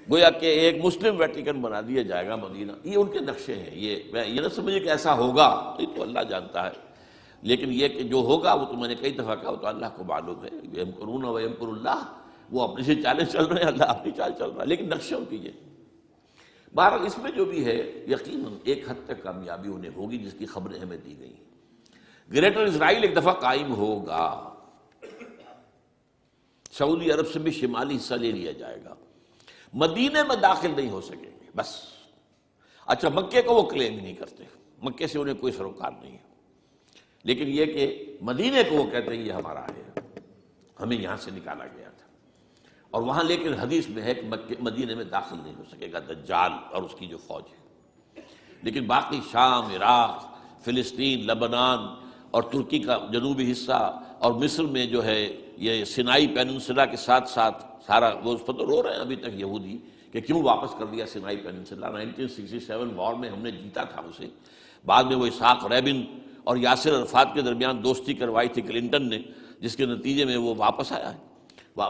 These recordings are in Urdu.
گویا کہ ایک مسلم ویٹیکن بنا دیا جائے گا مدینہ. یہ ان کے نقشے ہیں. یہ نہ سمجھے کہ ایسا ہوگا، یہ تو اللہ جانتا ہے، لیکن یہ کہ جو ہوگا وہ تو میں نے کئی دفعہ کہا، وہ تو اللہ کو معلوم ہے. یمکرون و یمکر اللہ، وہ اپنی سے چالیں چل رہے ہیں، اللہ اپنی چال چل رہا ہے، لیکن نقشے ان کی یہ. بہرحال اس میں جو بھی ہے یقیناً ایک حد تک کامیابی انہیں ہوگی جس کی خبریں ہمیں دی گئی ہیں. گریٹر اسرائیل ایک دفعہ قائم ہوگا، سعودی عرب سے بھی شمالی حصہ لے لیا جائے گا، مدینے میں داخل نہیں ہو سکیں گے بس. اچھا مکے کو وہ کلیم ہی نہیں کرتے، مکے سے انہیں کوئی سروکار نہیں ہے، لیکن یہ کہ مدینے کو وہ کہتے ہیں یہ ہمارا ہے، ہمیں یہاں سے نکالا گیا تھا. اور وہاں لیکن حدیث میں ہے کہ مدینے میں داخل نہیں ہو سکے گا دجال اور اس کی جو فوج ہے. لیکن باقی شام، عراق، فلسطین، لبنان اور ترکی کا جنوبی حصہ اور مصر میں جو ہے یہ سینائی پیننسلا کے ساتھ ساتھ سارا، وہ اس پر تو رو رہے ہیں ابھی تک یہودی کہ کیوں واپس کر دیا سینائی پیننسلا. 1967 وار میں ہم نے جیتا تھا اسے، بعد میں وہ اسحاق ریبن اور یاسر عرفات کے درمیان دوستی کروائی تھی کلنٹن نے، جس کے نتیجے میں وہ واپس آیا ہے.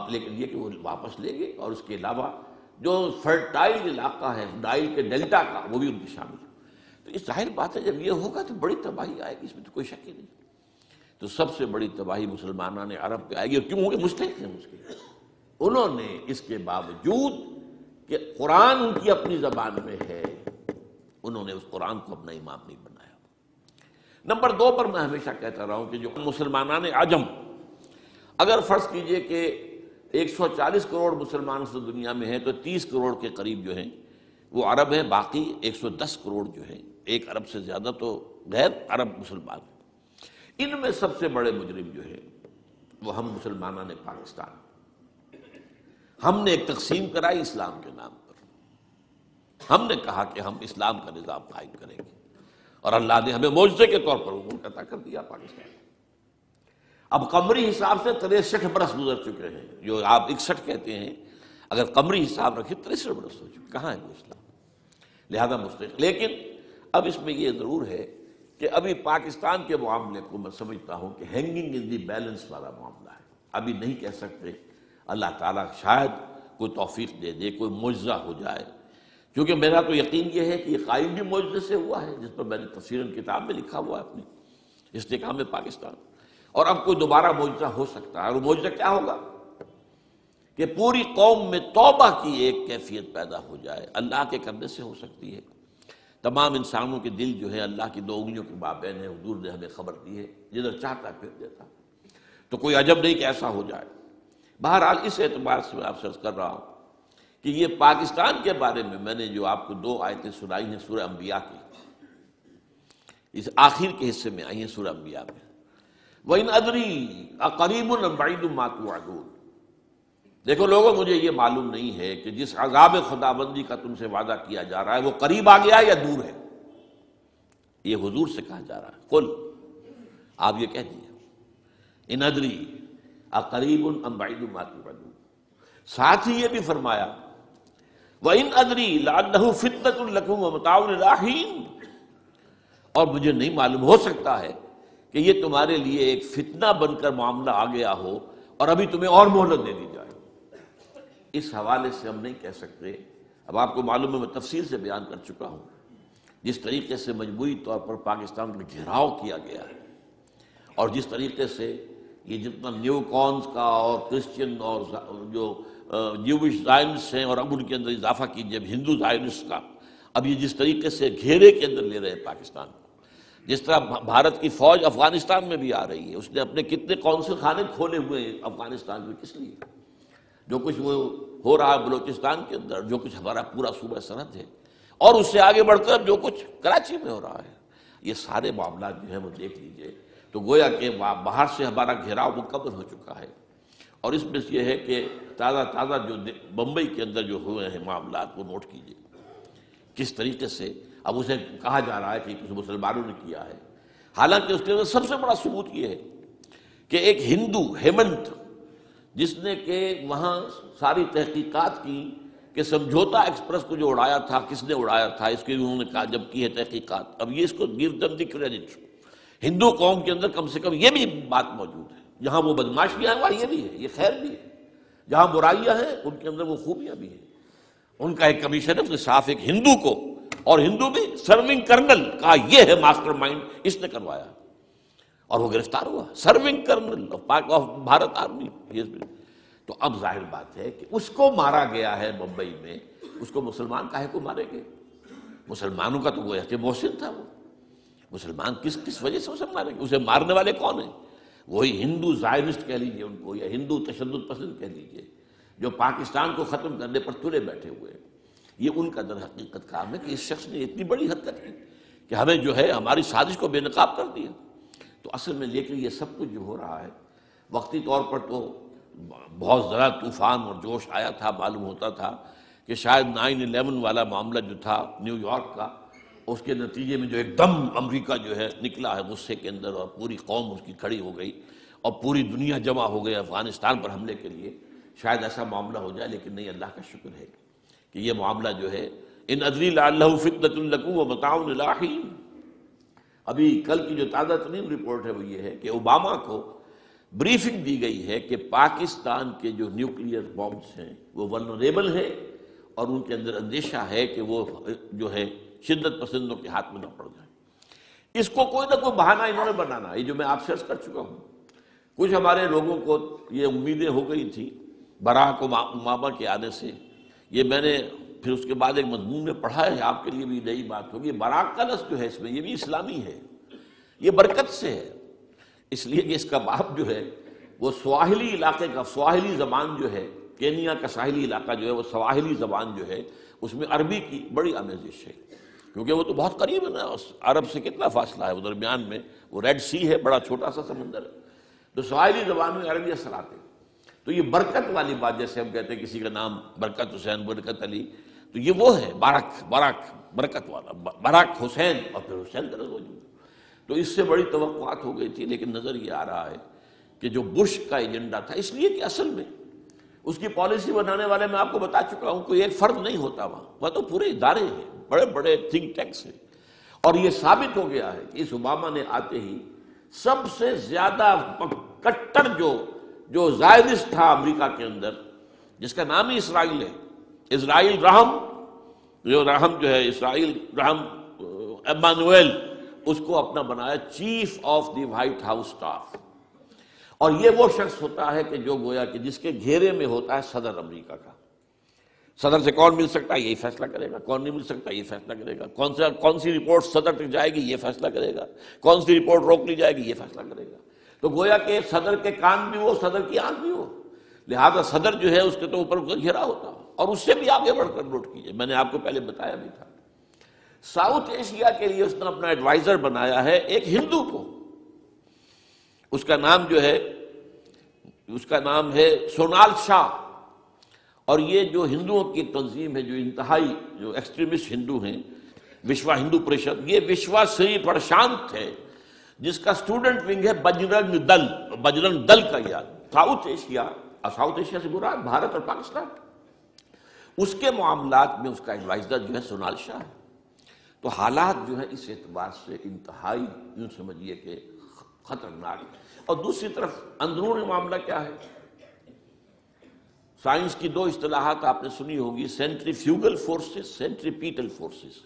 لیکن یہ کہ وہ واپس لے گئے، اور اس کے علاوہ جو فرٹائل علاقہ ہے نائل کے ڈیلٹا کا وہ بھی ان کی شامل ہے. تو اس ظاہر بات ہے جب یہ ہوگا تو بڑی تباہی آئے گی، اس میں تو کوئی شک ہی نہیں. تو سب سے بڑی تباہی مسلمانان عرب پہ آئے گی. اور کیوں ہوگی؟ مستحق ہیں اس کے. انہوں نے اس کے باوجود کہ قرآن ان کی اپنی زبان میں ہے، انہوں نے اس قرآن کو اپنا امام نہیں بنایا. نمبر 2 پر میں ہمیشہ کہتا رہا ہوں کہ جو مسلمانان عجم، اگر فرض کیجئے کہ 140 کروڑ مسلمان اس دنیا میں ہیں تو 30 کروڑ کے قریب جو ہیں وہ عرب ہیں، باقی 110 کروڑ جو ہیں، ایک ارب سے زیادہ تو غیر عرب مسلمان ہیں. ان میں سب سے بڑے مجرم جو ہے وہ ہم مسلمانان پاکستان. ہم نے ایک تقسیم کرائی اسلام کے نام پر. ہم نے کہا کہ ہم اسلام کا نظام قائم کریں گے، اور اللہ نے ہمیں معجزے کے طور پر وہ عطا کر دیا پاکستان. اب قمری حساب سے 63 برس گزر چکے ہیں، جو آپ 61 کہتے ہیں، اگر قمری حساب رکھیں 63 برس ہو چکے. کہاں ہے وہ اسلام؟ لہذا مستحق. لیکن اب اس میں یہ ضرور ہے کہ ابھی پاکستان کے معاملے کو میں سمجھتا ہوں کہ ہینگنگ ان دی بیلنس والا معاملہ ہے. ابھی نہیں کہہ سکتے. اللہ تعالیٰ شاید کوئی توفیق دے دے، کوئی معجزہ ہو جائے. کیونکہ میرا تو یقین یہ ہے کہ یہ قائم بھی معجزے سے ہوا ہے، جس پر میں نے تفسیراً کتاب میں لکھا ہوا ہے اپنی استحکام پاکستان. اور اب کوئی دوبارہ معجزہ ہو سکتا ہے. اور وہ معجزہ کیا ہوگا؟ کہ پوری قوم میں توبہ کی ایک کیفیت پیدا ہو جائے. اللہ کے کرنے سے ہو سکتی ہے. تمام انسانوں کے دل جو ہے اللہ کی 2 انگلیوں کے مابین ہے. حضور نے ہمیں خبر دی ہے، جدھر چاہتا ہے پھر دیتا. تو کوئی عجب نہیں کہ ایسا ہو جائے. بہرحال اس اعتبار سے میں آپ سے عرض کر رہا ہوں کہ یہ پاکستان کے بارے میں نے جو آپ کو 2 آیتیں سنائی ہیں سورہ انبیاء کی، اس آخر کے حصے میں آئی ہیں سورہ انبیاء میں. وَإِنْ أَدْرِي أَقَرِيبٌ أَمْ بَعِيدٌ مَا تُوعَدُونَ. دیکھو لوگوں، مجھے یہ معلوم نہیں ہے کہ جس عذاب خداوندی کا تم سے وعدہ کیا جا رہا ہے وہ قریب آ گیا یا دور ہے. یہ حضور سے کہا جا رہا ہے. قل، آپ یہ کہہ دیجیے، ان ادری اقریب ام بعید ما توعدون. ساتھ ہی یہ بھی فرمایا وَإِنْ أَدْرِي لَعَلَّهُ فِتْنَةٌ لَكُمْ وَمَتَاعٌ إِلَىٰ حِينٍ. اور مجھے نہیں معلوم، ہو سکتا ہے کہ یہ تمہارے لیے ایک فتنہ بن کر معاملہ آ گیا ہو اور ابھی تمہیں اور مہلت دے دی جائے. اس حوالے سے ہم نہیں کہہ سکتے. اب آپ کو معلوم ہے، میں تفصیل سے بیان کر چکا ہوں جس طریقے سے مجموعی طور پر پاکستان کا گھیراؤ کیا گیا ہے، اور جس طریقے سے یہ جتنا نیو کونز کا اور کرسچن اور جو جیوش زائنسٹ ہیں، اور اب ان کے اندر اضافہ کیجیے اب ہندو زائنسٹ کا، اب یہ جس طریقے سے گھیرے کے اندر لے رہے ہیں پاکستان کو. جس طرح بھارت کی فوج افغانستان میں بھی آ رہی ہے، اس نے اپنے کتنے قونصل خانے کھولے ہوئے ہیں افغانستان میں. کس لیے؟ جو کچھ وہ ہو رہا ہے بلوچستان کے اندر، جو کچھ ہمارا پورا صوبہ سرحد ہے، اور اس سے آگے بڑھ کر جو کچھ کراچی میں ہو رہا ہے، یہ سارے معاملات جو ہیں وہ دیکھ لیجئے تو گویا کہ باہر سے ہمارا گھیراؤ مکمل ہو چکا ہے. اور اس میں یہ ہے کہ تازہ جو بمبئی کے اندر جو ہوئے ہیں معاملات وہ نوٹ کیجئے کس طریقے سے. اب اسے کہا جا رہا ہے کہ کچھ مسلمانوں نے کیا ہے، حالانکہ اس کے اندر سب سے بڑا ثبوت یہ ہے کہ ایک ہندو ہیمنت، جس نے کہ وہاں ساری تحقیقات کی کہ سمجھوتا ایکسپریس کو جو اڑایا تھا کس نے اڑایا تھا، اس کے انہوں نے کہا جب کی ہے تحقیقات. اب یہ اس کو گیو دم دی کریڈٹ. ہندو قوم کے اندر کم سے کم یہ بھی بات موجود ہے، جہاں وہ بدماشیاں ہیں وہاں یہ بھی ہے، یہ خیر بھی ہے. جہاں برائیاں ہیں ان کے اندر وہ خوبیاں بھی ہیں. ان کا ایک کمیشن ہے، اس نے صاف ایک ہندو کو، اور ہندو بھی سرونگ کرنل کا یہ ہے ماسٹر مائنڈ، اس نے کروایا اور وہ گرفتار ہوا، serving kernel of Bharat army. تو اب ظاہر بات ہے کہ اس کو مارا گیا ہے ممبئی میں، اس کو مسلمان کاہے کو مارے گئے؟ مسلمانوں کا تو وہ ایسے محسن تھا، وہ مسلمان کس وجہ سے اسے مارے گئے؟ اسے مارنے والے کون ہیں؟ وہی ہندو زائنسٹ کہہ لیجیے ان کو، یا ہندو تشدد پسند کہہ لیجیے، جو پاکستان کو ختم کرنے پر تلے بیٹھے ہوئے ہیں۔ یہ ان کا در حقیقت کام ہے کہ اس شخص نے اتنی بڑی حرکت کی کہ ہمیں جو ہے ہماری سازش کو بے نقاب کر دیا۔ تو اصل میں لیکن یہ سب کچھ جو ہو رہا ہے، وقتی طور پر تو بہت ذرا طوفان اور جوش آیا تھا، معلوم ہوتا تھا کہ شاید 9/11 والا معاملہ جو تھا نیو یارک کا، اس کے نتیجے میں جو ایک دم امریکہ جو ہے نکلا ہے غصے کے اندر، اور پوری قوم اس کی کھڑی ہو گئی اور پوری دنیا جمع ہو گئی افغانستان پر حملے کے لیے، شاید ایسا معاملہ ہو جائے۔ لیکن نہیں، اللہ کا شکر ہے کہ یہ معاملہ جو ہے ان ادری لعلہ فتنۃ لکم ومتاع الی حین۔ ابھی کل کی جو تازہ ترین رپورٹ ہے وہ یہ ہے کہ اوباما کو بریفنگ دی گئی ہے کہ پاکستان کے جو نیوکلیئر بامز ہیں وہ ولنریبل ہیں، اور ان کے اندر اندیشہ ہے کہ وہ جو ہے شدت پسندوں کے ہاتھ میں نہ پڑ جائیں۔ اس کو کوئی نہ کوئی بہانہ انہوں نے بنانا، یہ جو میں آپ سے عرض کر چکا ہوں۔ کچھ ہمارے لوگوں کو یہ امیدیں ہو گئی تھی براک اوباما کے آنے سے، یہ میں نے پھر اس کے بعد ایک مضمون میں پڑھا ہے، آپ کے لیے بھی نئی بات ہوگی۔ براک کا لفظ جو ہے اس میں یہ بھی اسلامی ہے، یہ برکت سے ہے، اس لیے کہ اس کا باپ جو ہے وہ سواحلی علاقے کا، سواحلی زبان جو ہے، کینیا کا ساحلی علاقہ جو ہے وہ سواحلی زبان جو ہے اس میں عربی کی بڑی آمیزش ہے، کیونکہ وہ تو بہت قریب ہے نا، عرب سے کتنا فاصلہ ہے، وہ درمیان میں وہ ریڈ سی ہے، بڑا چھوٹا سا سمندر ہے، تو سواحلی زبان میں عربی اثرات ہیں۔ تو یہ برکت والی بات، جیسے ہم کہتے ہیں کسی کا نام برکت حسین، برکت علی، تو یہ وہ ہے باراک برکت والا، باراک حسین، اور پھر حسین کا لفظ موجود۔ تو اس سے بڑی توقعات ہو گئی تھی، لیکن نظر یہ آ رہا ہے کہ جو بش کا ایجنڈا تھا، اس لیے کہ اصل میں اس کی پالیسی بنانے والے میں آپ کو بتا چکا ہوں، کوئی ایک فرد نہیں ہوتا وہاں تو پورے ادارے ہیں، بڑے بڑے تھنک ٹینکس ہیں، اور یہ ثابت ہو گیا ہے کہ اس اوباما نے آتے ہی سب سے زیادہ کٹر جو زائرسٹ تھا امریکہ کے اندر، جس کا نام ہی اسرائیل ہے، اسرائیل رحم، جو ہے اسرائیل رحم ایمانویل، اس کو اپنا بنایا chief of the white house staff. اور یہ وہ شخص ہوتا ہے کہ جو گویا کہ جس کے گھیرے میں ہوتا ہے صدر امریکہ کا۔ صدر سے کون مل سکتا ہے، یہی فیصلہ کرے گا، کون نہیں مل سکتا یہ فیصلہ کرے گا، کون سی رپورٹ صدر تک جائے گی یہ فیصلہ کرے گا، کون سی رپورٹ روک لی جائے گی یہ فیصلہ کرے گا۔ تو گویا کہ صدر کے کان بھی ہو، صدر کی آنکھ بھی ہو، لہذا صدر جو ہے اس کے تو اوپر گھیرا ہوتا، اور اس سے بھی آگے بڑھ کر نوٹ کیجیے، میں نے آپ کو پہلے بتایا بھی تھا، ساؤتھ ایشیا کے لیے اس نے اپنا ایڈوائزر بنایا ہے ایک ہندو کو، اس کا نام ہے سونال شاہ، اور یہ جو ہندوؤں کی تنظیم ہے، جو انتہائی جو ایکسٹریمسٹ ہندو ہیں، وشوا ہندو پریشد، یہ وشوا سری پرشانت ہے، جس کا اسٹوڈنٹ ونگ ہے بجرنگ دل کا یاد ساؤتھ ایشیا سے مراد بھارت اور پاکستان، اس کے معاملات میں اس کا ایڈوائزر جو ہے سونال شاہ ہے۔ تو حالات جو ہے اس اعتبار سے انتہائی یوں سمجھیے کہ خطرناک۔ اور دوسری طرف اندرون معاملہ کیا ہے؟ سائنس کی دو اصطلاحات آپ نے سنی ہوگی، centrifugal forces, centripetal forces.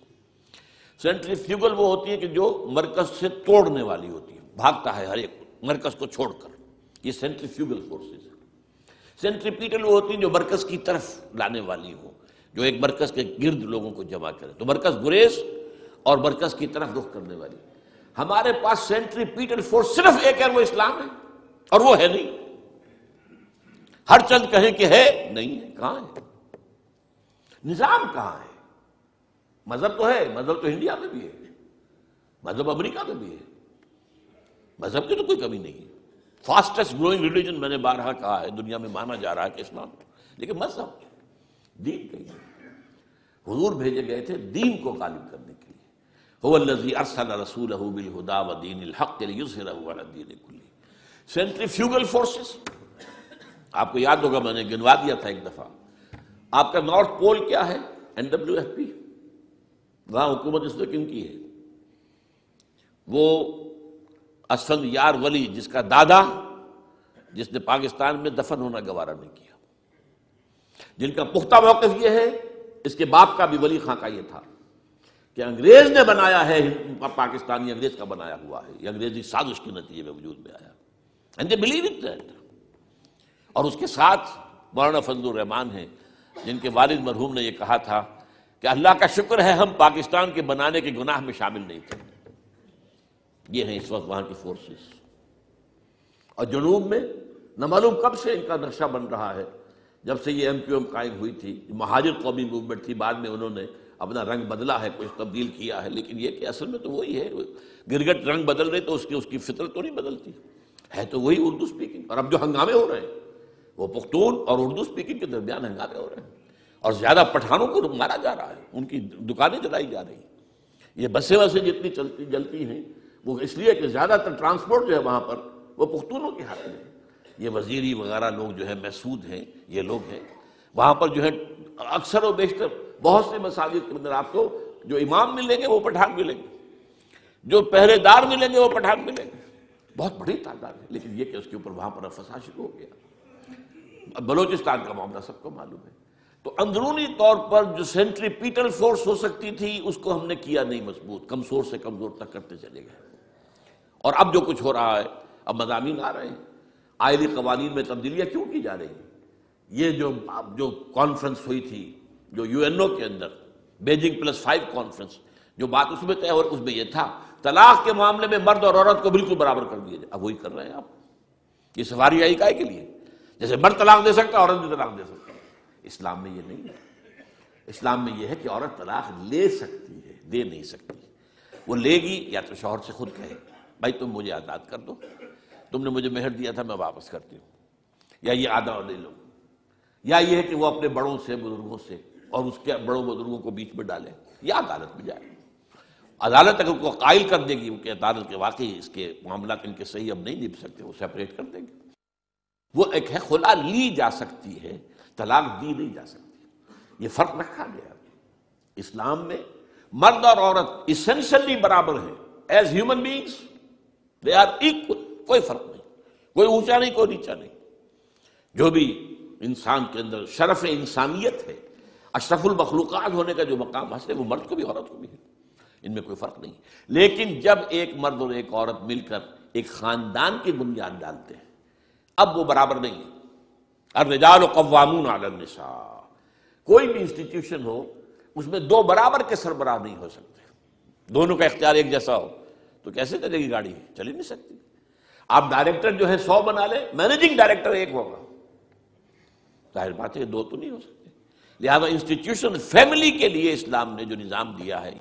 Centrifugal وہ ہوتی ہے کہ جو مرکز سے توڑنے والی ہوتی ہے، بھاگتا ہے ہر ایک مرکز کو چھوڑ کر، یہ سینٹریفیوگل فورسز ہے۔ سینٹریپیٹل وہ ہوتی ہیں جو مرکز کی طرف لانے والی ہو، جو ایک مرکز کے گرد لوگوں کو جمع کرے، تو مرکز گریز اور مرکز کی طرف رخ کرنے والی۔ ہمارے پاس سینٹریپیٹل فورس صرف ایک ہے، وہ اسلام ہے، اور وہ ہے نہیں۔ ہر چند کہیں کہ ہے، نہیں ہے، کہاں ہے؟ نظام کہاں ہے؟ مذہب تو ہے، مذہب تو انڈیا میں بھی ہے، مذہب امریکہ میں بھی ہے، مذہب کی تو کوئی کمی نہیں ہے۔ فاسٹسٹ گروئنگ ریلیجن میں نے بارہا کہا ہے دنیا میں مانا جا رہا ہے کہ اسلام، لیکن مذہب دین کہیں ہے۔ حضور بھیجے گئے تھے دین کو غالب کرنے کے لیے، هو الذی ارسل رسولہ بالہدی ودین الحق لیظہرہ علی الدین کلہ۔ سینٹریفیوگل فورسز آپ کو یاد ہوگا، میں نے گنوا دیا تھا ایک دفعہ۔ آپ کا نارتھ پول کیا ہے؟ NWFP، وہاں حکومت اس نے کن کی ہے؟ وہ اسفند یار ولی، جس کا دادا، جس نے پاکستان میں دفن ہونا گوارا نہیں کیا، جن کا پختہ موقف یہ ہے اس کے باپ کا بھی ولی خاں کا یہ تھا کہ انگریز نے بنایا ہے، پاکستانی انگریز کا بنایا ہوا ہے، یہ انگریزی سازش کے نتیجے میں وجود میں آیا، and they believe in that. اور اس کے ساتھ مولانا فضل الرحمان ہیں جن کے والد مرحوم نے یہ کہا تھا کہ اللہ کا شکر ہے ہم پاکستان کے بنانے کے گناہ میں شامل نہیں تھے۔ یہ ہیں اس وقت وہاں کی فورسز، اور جنوب میں نہ معلوم کب سے ان کا نقشہ بن رہا ہے، جب سے یہ MQM قائم ہوئی تھی، مہاجر قومی موومنٹ تھی، بعد میں انہوں نے اپنا رنگ بدلا ہے، کچھ تبدیل کیا ہے، لیکن یہ کہ اصل میں تو وہی ہے۔ گرگٹ رنگ بدل رہے تو اس کی فطرت تو نہیں بدلتی، ہے تو وہی اردو سپیکنگ۔ اور اب جو ہنگامے ہو رہے ہیں وہ پختون اور اردو سپیکنگ کے درمیان ہنگامے ہو رہے ہیں، اور زیادہ پٹھانوں کو مارا جا رہا ہے، ان کی دکانیں جلائی جا رہی ہیں۔ یہ بسیں جتنی جلتی ہیں وہ اس لیے کہ زیادہ تر ٹرانسپورٹ جو ہے وہاں پر وہ پختونوں کے ہاتھ میں ہے۔ یہ وزیری وغیرہ لوگ جو ہے محسود ہیں، یہ لوگ ہیں وہاں پر جو ہے اکثر و بیشتر بہت سے مساجد کے اندر آپ کو جو امام ملیں گے وہ پٹھان ملیں گے، جو پہرے دار ملیں گے وہ پٹھان ملیں گے، بہت بڑی تعداد ہے۔ لیکن یہ کہ اس کے اوپر وہاں پر فساد شروع ہو گیا۔ بلوچستان کا معاملہ سب کو معلوم ہے۔ تو اندرونی طور پر جو سینٹریپیٹل فورس ہو سکتی تھی اس کو ہم نے کیا نہیں مضبوط، کمزور سے کمزور تک کرتے چلے گئے۔ اور اب جو کچھ ہو رہا ہے، اب مضامین آ رہے ہیں، آئلی قوانین میں تبدیلیاں کیوں کی جا رہی ہیں؟ یہ جو کانفرنس ہوئی تھی جو UNO کے اندر، بیجنگ +5 کانفرنس، جو بات اس میں طے اور اس میں یہ تھا طلاق کے معاملے میں مرد اور عورت کو بالکل برابر کر دیا جائے۔ اب وہی کر رہے ہیں آپ۔ یہ سفاری آئی کائے کے لیے؟ جیسے مرد طلاق دے سکتا ہے عورت بھی طلاق دے سکتا ہے۔ اسلام میں یہ نہیں ہے۔ اسلام میں یہ ہے کہ عورت طلاق لے سکتی ہے، دے نہیں سکتی۔ وہ لے گی یا تو شوہر سے خود کہے بھائی تم مجھے آزاد کر دو، تم نے مجھے مہر دیا تھا میں واپس کرتی ہوں، یا یہ آدھا لے لو، یا یہ ہے کہ وہ اپنے بڑوں سے، بزرگوں سے، اور اس کے بڑوں بزرگوں کو بیچ میں ڈالے، یا عدالت میں جائے۔ عدالت اگر کو قائل کر دے گی کہ عدالت کے واقعی اس کے معاملات ان کے صحیح اب نہیں نبھ سکتے، وہ سیپریٹ کر دیں گے۔ وہ ایک ہے خلا لی جا سکتی ہے، طلاق دی نہیں جا سکتی۔ یہ فرق رکھا گیا۔ اسلام میں مرد اور عورت اسینشلی برابر ہیں، as human beings they are equal, کوئی فرق نہیں، کوئی اونچا نہیں، کوئی نیچا نہیں۔ جو بھی انسان کے اندر شرف انسانیت ہے، اشرف المخلوقات ہونے کا جو مقام حاصل ہے، وہ مرد کو بھی عورت کو بھی ہے، ان میں کوئی فرق نہیں۔ لیکن جب ایک مرد اور ایک عورت مل کر ایک خاندان کی بنیاد ڈالتے ہیں، اب وہ برابر نہیں ہے۔ الرجال قوامون علی النساء، کوئی بھی انسٹیٹیوشن ہو اس میں دو برابر کے سربراہ نہیں ہو سکتے، دونوں کا اختیار ایک جیسا ہو تو کیسے چلے گی گاڑی؟ چل ہی نہیں سکتی۔ آپ ڈائریکٹر جو ہے 100 بنا لیں، مینیجنگ ڈائریکٹر ایک ہوگا، ظاہر بات ہے دو تو نہیں ہو سکتے۔ لہذا انسٹیٹیوشن فیملی کے لیے اسلام نے جو نظام دیا ہے